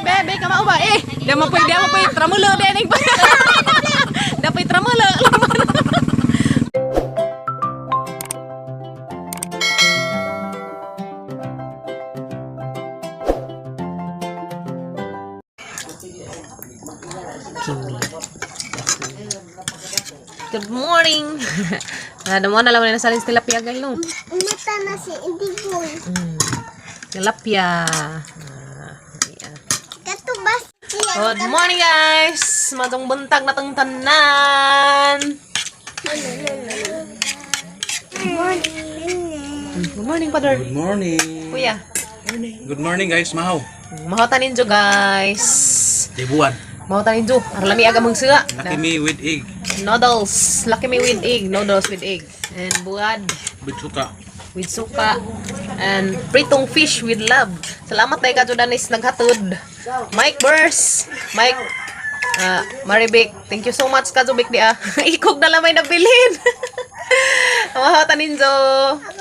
Bebe, ka mau ba? Dia mo po'y tramulo din ning. Dapat tramulo. Good morning. Ada mo na lang na salin tilapia guys no. Mata na si Indigoy. Tilapia. Katubas. Good morning guys. Madong buntag na tong tanan. Good morning, Father. Good morning. Kuya. Good morning guys, mahaw. Mahota ninyo guys. Dibuan. Mahota ninyo. Arlami aga mong suga. Lucky me with egg. Noodles. Lucky me with egg. Noodles with egg. And buad. With suka. With suka. And pritong fish with love. Salamat tayo ka Danis naghatod. Mike Burrs. Mike Maribik. Thank you so much ka Bik di Ikog na lamay na bilhin. Mahota ninyo.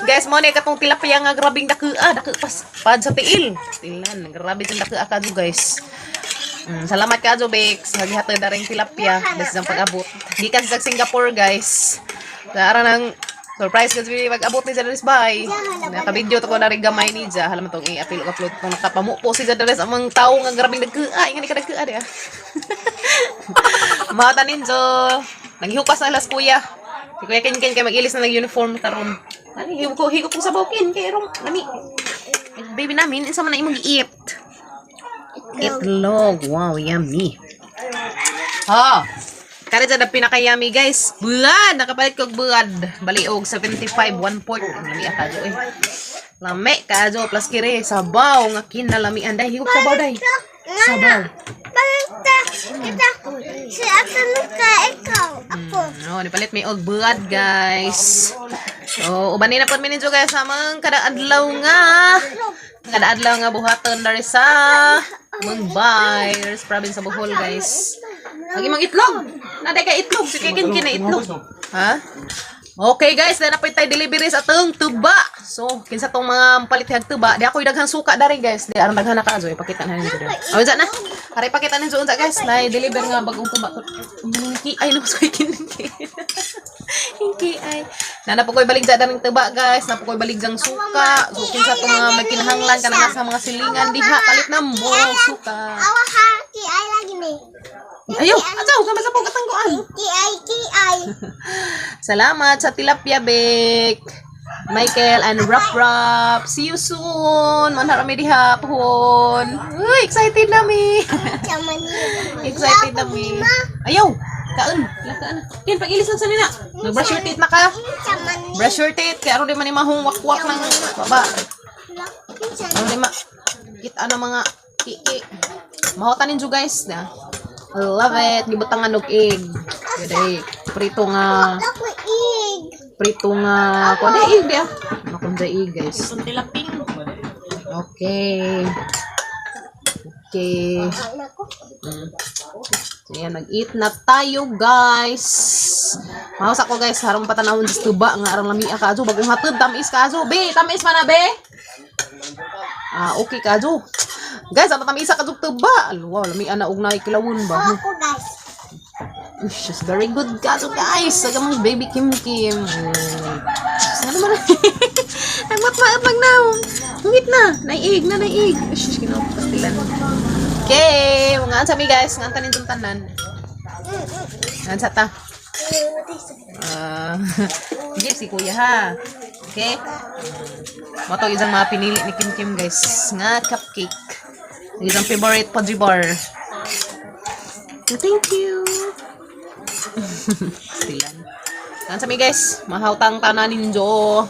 Guys, mo ni katong tilapia nga grabing dako pas pad sa tiil. Tilan, grabe tong dako ka guys. Salamat ka Bik sa gihatod na ring tilapia basta sang pag-abot. Gikan sa Singapore guys. Ara nang surprise kasi mag-abot ni Jadaris Bay. Naka-video to ko na rin gamay ni Jadaris. Halam itong i-upload kung nakapamupo si Jadaris amang tao nga grabing nagkaa. Nga ni ka nagkaa diya. Mahata ninyo. Naghihupas na alas kuya. Si kuya kin kay mag-ilis na nag-uniform karon. Ani higop ko sa bawkin kay rong nami. Baby namin isa man na imong gi-eat. Itlog. Wow, yummy. Kaya dyan na pinaka-yummy guys. Buad! Nakapalit ko buad. Baliog 75, 1 port. Lami akadyo eh. Lami kadyo plus kire. Sabaw nga kinalamian. Dahil higop sabaw dahi. Sabaw. Si Ate Luka, ikaw. Ako. Nipalit may og buad guys. So, ubanin na po minidyo guys. Samang kada-adlaw nga. Kada-adlaw nga buhaton dari sa Mumbai. There's province sa Bohol guys. Lagi mang itlog. Naday ka itlog. Sige kin na itlog. Ha? Okay guys, then napay tayo delivery sa atong tuba. So, kinsa tong mga palitihag tuba, di ako daghang suka dari guys. Di aron daghan na kaazo ipakita na ninyo diri. Unsa na? Hari pakita ninyo unsa guys. Na deliver nga bagong tuba. Hinki ay no so kinki. Hinki ay. Na napokoy baligja daring tuba guys. Napokoy baligjang suka. So, kinsa tong mga may kinahanglan kanang sa mga silingan diha palit na mo suka. Awa hati ay lagi ni. Ayo, ajaw ka sa pagkatangguan. Ki-ay. Salamat sa tilapia Bik. Michael and Rap. See you soon. Manharami diha pohon. Uy, excited nami. Excited nami. Ayaw, kaon. Kin pag-ilis lang sa nina. Nag-brush your teeth na ka. Brush your teeth kaya aron di man imahong wakwak ng baba. Aron di ma kita na mga kiki. Mahotan ninyo guys na. I love it. Gibutang nga egg. Gede prito nga. Prito nga. Kundi egg dia. Nakunda egg guys. Okay. Okay. So yan, nag-eat na tayo guys. Mahawas ako guys. Harong patanawon sa tuba nga arang lamia ka. Bagong hatod. Tamis ka. Be, tamis man na be. Okay ka. Guys, ang tatamisa ka tuba. Wow, lamia na og na kilawon ba? Ako guys. She's very good ka guys. Saga mong baby Kim. Sana man. Ang matmaat magnaong. Hungit na. Naiig. She's kinapastilan. Okay, mga ansami guys. Nga antanin itong tanan. Ansa ta. Jeep si kuya ha. Okay. Mato isang mga pinili ni Kim guys. Nga cupcake. Isang favorite Podgy bar. Thank you. Stilan. Kan sami guys, mahautang tanan ninyo.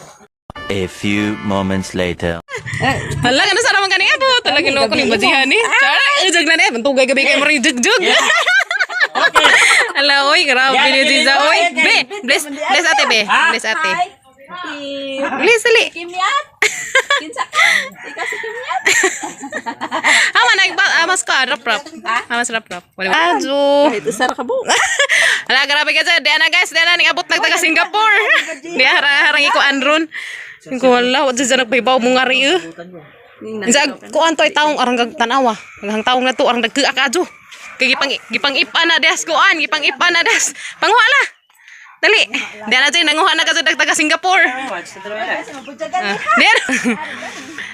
A few moments later. Hala kana sa naman kani abo, talaga no ko ni bajihan ni. Chara, ujog na ni, bantugay gabi kay mari jugjug. Hala oy, grabe ni Jiza oy. Be, bless ate be. Bless ate. Bless ali. Kimyat. Kinsa ka? Ikaw si Kimyat. Ama mas ka rap. Mas rap. Ajo. Ito sar ka bu. Hala grabe ka sa diana guys, diana ning abot nag taga Singapore. Di harang iko andron. Ko wala, wa sa nagpaybaw mo ngari. Sa kuan toy taong arang tanawa. Ang taong na to arang nagkaakadyo. Kay gipang ipana des kuan, gipang ipana des. Panguha la. Dali. Diyan na nanguha na kasi taga Singapore. Diyan.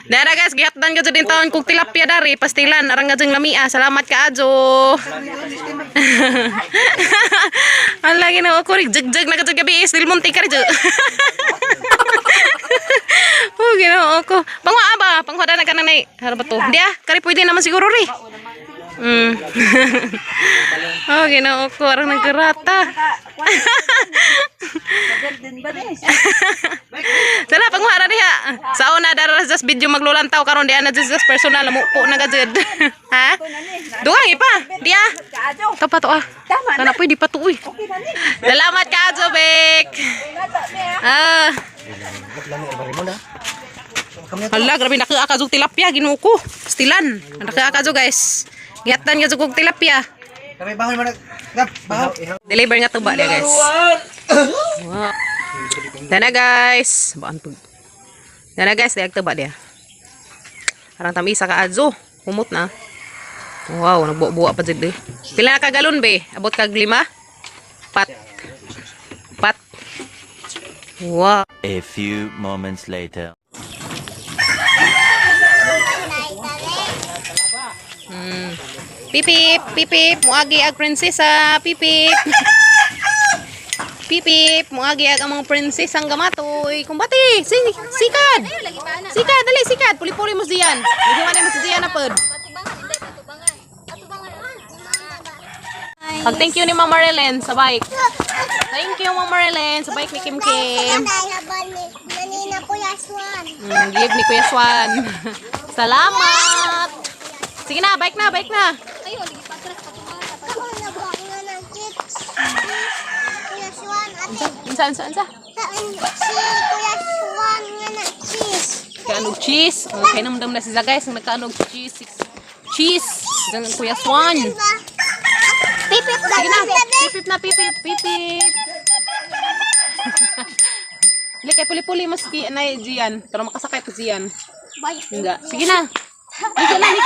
Diyan na guys, gihatdan ka din taon kung tilapia dari pastilan arang gajeng lamia. Salamat ka adyo. Ang lagi na ako rig jeg na gajeng gabi istil munti ka rin. Oh, ginoo ko. Panguha ba? Panguha na ka nang nay. Ano ba to? Dia, kari pwede naman siguro ri. Oh, ginoo ko. Arang nagkarata. Sana, panguha na diha. Sa una, dara just video maglulantaw. Karon diya na just personal. Mupo na gajud. Ha? Duwang ipa. Dia. Ito pa to ah. Kana pwede pa to uy. Salamat ka, Jobek. Hala, grabe nakaakadyo tilapia, ginoo ko. Stilan. Nakaakadyo guys. Gihatan nga jud tilapia. Kami bahon man gap, bahaw. Deliver nga tuba dia guys. Wow. Dana guys. Baan pud. Dana guys, diag tuba dia. Arang tamisa ka adyo. Humot na. Wow, nagbuo-buo pa jud eh. Pila na ka galon be? Abot kag 5? Pat. Wow. A few moments later. Pipip, pipip, muagi ag prinsesa, pipip. Pipip, muagi ag among prinsesa ang gamatoy. Kumbati, sikad. Sikad, dali sikad. Puli-puli mo diyan. Hindi man mo diyan na pod. Pag thank you ni Ma'am Marilyn sa bike. Thank you Ma'am Marilyn sa bike ni Kim Kim. Nanina Kuya Swan. Give ni Kuya Swan. Salamat. Sige na, bike na, bike na. Kamu nabak nga ng chips. Kuya Swan, ate. Insa. Si Kuya Swan nga ng cheese. Kaanog cheese. Okay, namdam na sila guys. Nagkaanog cheese. Cheese. Ganun Kuya Swan. Pipip Sige na, pipip na, pipip. Like, puli-puli mas na Gian. Pero makasakay ko Gian. Enggak. Sige na. Liko na. Yan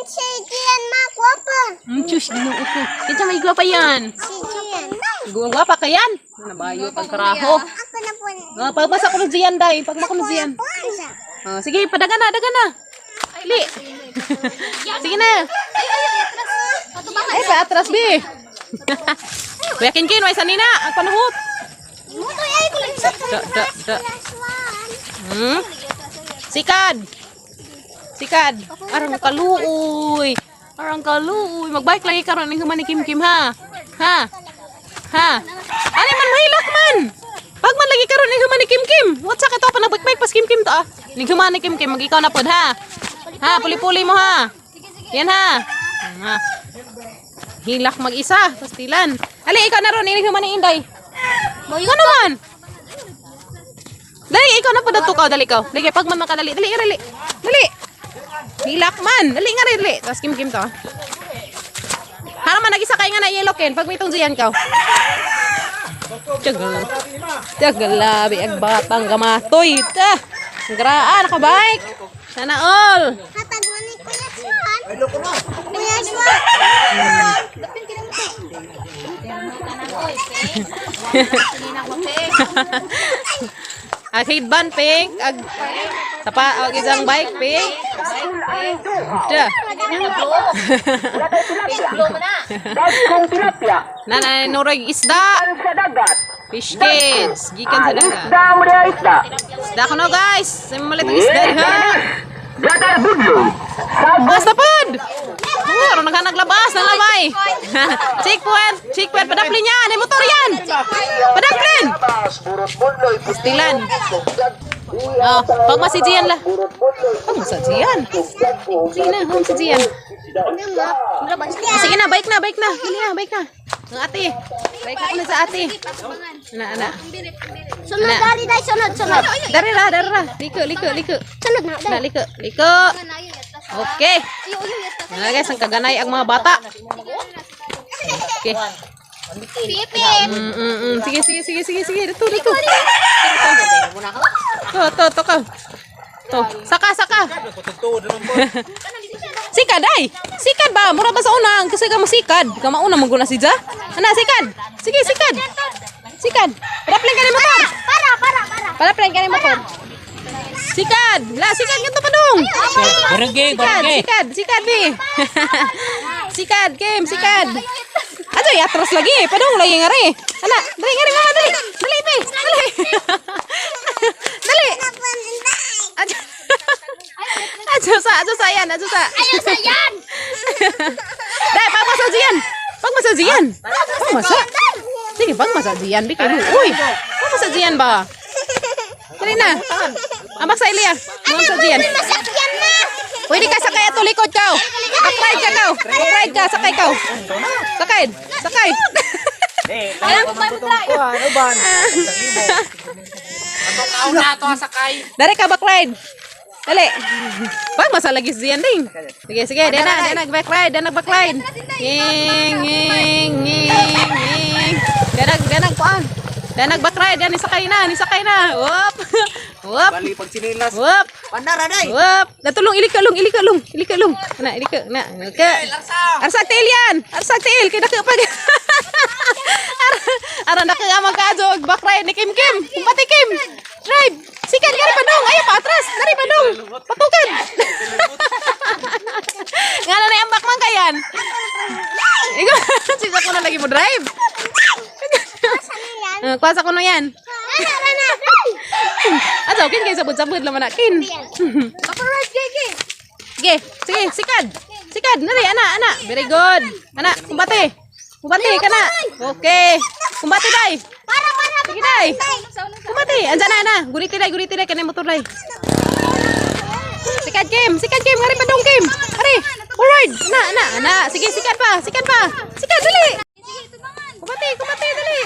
si Gian Makwapa. Chus, ginoo ko. Kita may gwapa yan. Si Gian. Gwapa ka yan. Nabayo, pagkaraho. Ako na po. Pagbasa ko ng Gian, day. Pagma ko ng Gian. Sige, padaga na. Li. Sige na. Ay, paatras, be. Kuya Kinkin, may sanina. Ang panuhot. Mutoy ay ko lang sa Da. Kuya Swan. Sikad. Arang kaluoy. Magbike lagi karon ning human ni Kim Kim ha. Ani man mahilak man. Pag man lagi karon ning human ni Kim Kim. What sa kato pa nagbike pas Kim Kim to ah. Ning human ni Kim Kim magikaw na pod ha. Ha, puli-puli mo ha. Yan ha. Hilak mag-isa, pastilan. Ali, ikaw na ron, ning human ni Inday. Ikaw naman. Dali, ikaw na po dato ka. Dali ka. Dali, pag man makadali. Dali. Hilak man. Dali nga rin. Tapos Kim to. Haraman, nag-isa kayo nga na yellow ken. Pag may itong ziyan ka. Tiyagal labi. Ang batang gamatoy. Graan, nakabike. Sana all. Hatag mo ni Kuya Swan. Kuya Swan. Ag headband pink, ag isang bike pink. Nanay norog isda. Fish kids, gikan sa dagat. Isda ko na guys. Sa malit ang isda ha. Basta pod. Ano naglabas ng lamay. Checkpoint, padaplin yan. Ay motor yan. Padaplin. Pastilan. Oh, pag masijian lah. Pag masijian. Sige na, masijian. Sige na, bike na. Dali na, bike na. Ang ate. Bike na sa ate. Ana. Sunod dari dai sunod. Dari ra. Liko. Sunod na dai. Liko. Okay. Nah guys, ang kaganay ang mga bata. Okay. Pipip. Sige. Dito. To ka. To, saka. Sikad ay. Sikad ba? Mura ba sa unang? Kasi ka masikad. Ka mauna maguna si Ja. Ana, sikad. Sige, sikad. Sikad. Paraplay ka ni motor. Paraplay ka ni motor. Sikad. La, sikad ka to padung. Sikad bi. Sikad, Kim, sikad. Aja ya terus lagi. Padung lagi ngari. Ana, dali ngari mama dali. Dali bi. Dali. Dali. Aja sa yan. Ayo sayang. Dai, pagmasa Jian. Sige, pagmasa Jian. Di kayo. Uy, pagmasa Jian ba? Dali na. Ambak sa Ilia. Ngomong sa Jian. Masakyan na. Pwede ka sakay at tulikod kau. Back-ride ka kau. Back-ride ka, sakay kau. Sakay. Alam ko may mutray. Dari ka back-ride. Dali. Pagmasa lagi si Jian ding. Sige, dia nak back-ride, Nging. Dia nak kuan. Dia nak back-ride, dia ni sakay na. Wop. Bali pag sinilas. Wop. Pandara day. Wop. Datulong ilikalung. Na, ilika. Arsak tail yan. Arsak tail kay dako pag. Ara na ka magkajog back-ride ni Kim. Kumpati Kim. Drive. Sikat gari padung. Ayo pa atras. Dari padung. Patukan. Ngana na ambak man kayan. Ikaw, sisa ko na lagi mo drive. Kuasa ko no yan. Ato, kin kayo sabud-sabud laman nakin. Sige, sikad. Nari, ana. Very good. Ana, kumbate ka na. Okay. Kumbate, day. Sige, day. Kumbate. Andiyan na. Guriti, day. Kanay motor, day. Sikad, Kim. Ngari pa dong, Kim. Ngari. Forward. Ana. Sige, sikad pa. Sikad, dali. Kumbate, dali.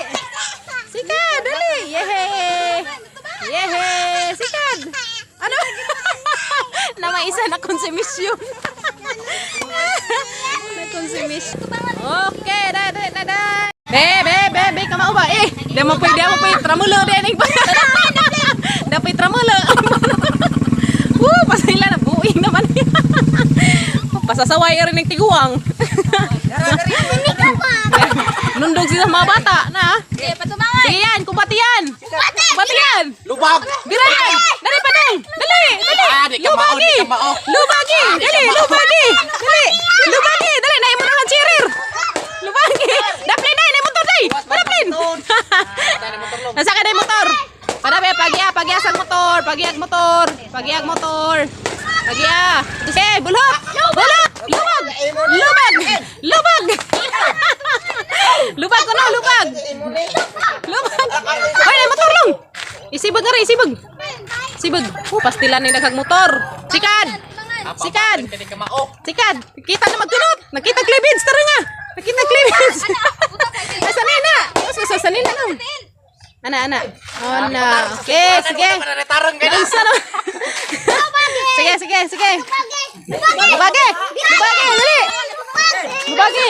Sikad, dali. Yehe. Sikad. Ano? Nama isa na konsumisyon. Okay, dah. Be, kamao ba? Dia mo pwede tramulo din. Dapat tramulo. Pasila na buing naman. Pasasaway rin ng tiguang. Nundog sila mga bata na. Sige, patumangan. Sige yan, kumpati yan. Lubag. Biran! Dali pa dong! Dali! Lubagi! Dali! Lubagi! Dali! Naim mo naman chirir! Lubagi! Daplin na! Naim motor day! Daplin! Nasa ka na yung motor! Padabi, pagiag motor! Sige, bulhok! Lubag! Lubag ko na! Lubag! Hoy, naim motor lang! Isibag. Pastilan ni daghang motor. Sikad. Kita na magkunot. Nakita cleavage tara nga. Sanay na. Sanay na lang. Ana. Okay, sige. Sige. Lubagi.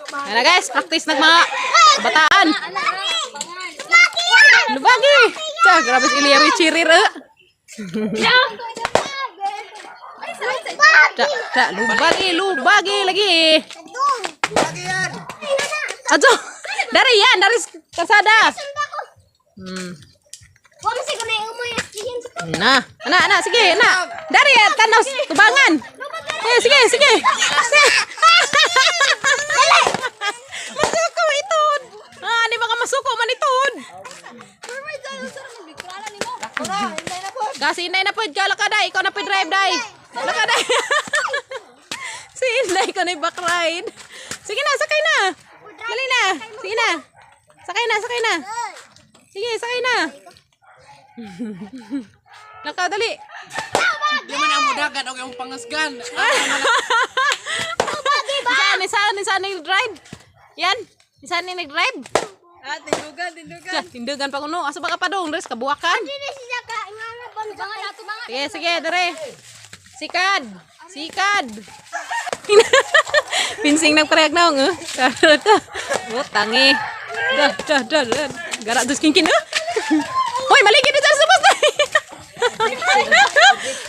Ana guys, practice mga kabataan. Lubagi. Cah, grabe si Ilya chirir. Lubagi lagi. Aduh, dari kasada. Nah, anak, sige, dari ya tanah tubangan. Sige. Masuko itod. Di ba ka masuko man itod? Kasi inday na po, lakaday, ikaw na po drive, day. Lakaday. Si inday ko na back ride. Sige na, sakay na. Dali na. Sige na. Sakay na. Sige, sakay na. Lakaw, dali. Di man ang mudagan o yung pangasgan. Saan nag-drive? Yan. Saan nag-drive? Tindugan pa kuno. Asa ba ka pa dong? Res kabuakan. Sige, dere. Sikad. Pinsing nang parehag na ng. Tangi. Dah. Garak dus king. Hoy, maligid dyan sa bus.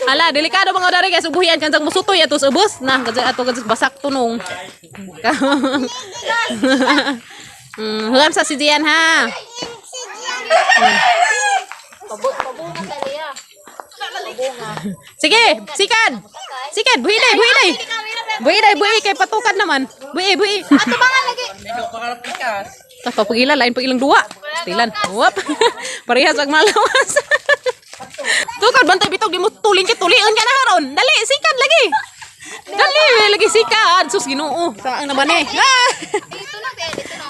Hala, delikado mga dari guys. Ubuhian kan sang musutoy atos ubos. Nah, ato basak tunong. Huwag sa si Jian ha. Sige, sikat. Sikat, buhi day. Buhi kay patukan naman. Buhi. Ato bangan lagi. Tapos pagila lain pag ilang dua. Stilan. Wap. Parehas wag malawas. Tukad bantay bitog di mo tulian ka na haron. Dali, sikat lagi. Dali, lagi sikat. Sus Ginoo. Saan naman eh. Dito na, be. Dito na.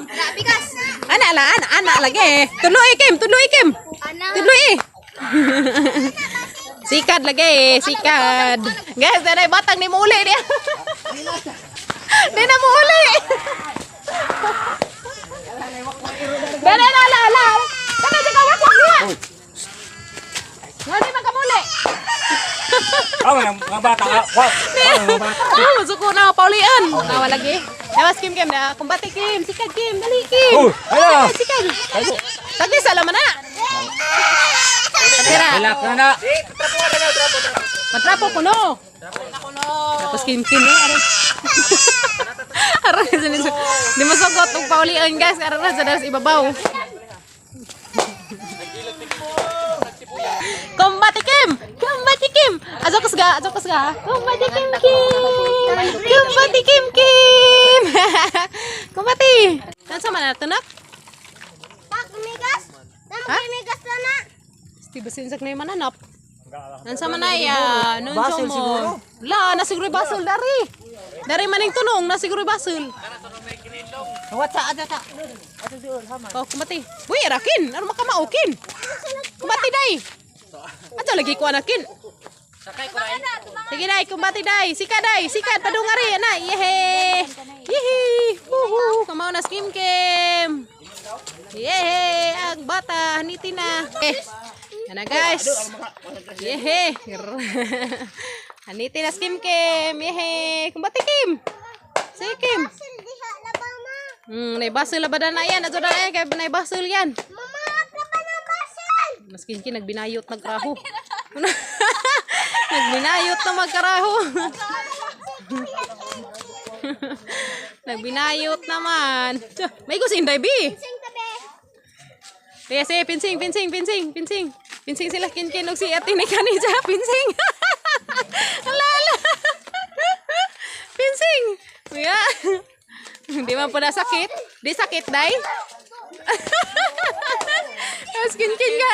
Na, bigas. Anak lagi. Tuloy Kim. Ana. Tuloy. Sikat lagi, sikat. Guys, dari batang ni muli dia. Dia na muli. Dari la. Kana jaga wakwak dia. Ngani man ka muli. Mga bata. Masuk ko na paulian. Nawa lagi. Ewas Kim na. Kumbati Kim, sikat Kim, dali Kim. Ayo. Sikat. Tadi salaman na. Tira. Relax na. Matrapo ko no. Tapos Kim eh. Aray sini. Di masugot og paulian guys. Aray sa dalas ibabaw. Kumbati Kim. Azokos ga. Kumbati Kim. Kumbati. Kan sama na tunak? Pak, migas. Ha? Migas na. Tibasin sak na mananap. Nansa man ay nun mo. La na siguro basol dari. Dari maning tunong na siguro basol. What sa ada ta? Oh, kumati. Uy, rakin. Ano makamaukin? Kumati day. Ato lagi ko anakin. Sige day, kumati day. Sikat padungari na. Yehe. Kamao na Kim. Yehe, ang bata haniti na. Yan na guys. Yehe. Haniti na Kim. Yehe. Kumbati Kim. Sige Kim. Diha na ba, ma? Naibasol labadan na yan. Ato na yan. Kaya naibasol yan. Mama, ka pa ng basal. Maskin nagbinayot nagkaraho. Nagbinayot na magkaraho. Nagbinayot naman. May gusin day bi. Sing tabi. Kaya si pinsing. Pinsing sila Kin og si Ate ni kanija pinsing. Ala. Pinsing. Kuya. Di man po na sakit. Di sakit day. Skin ka.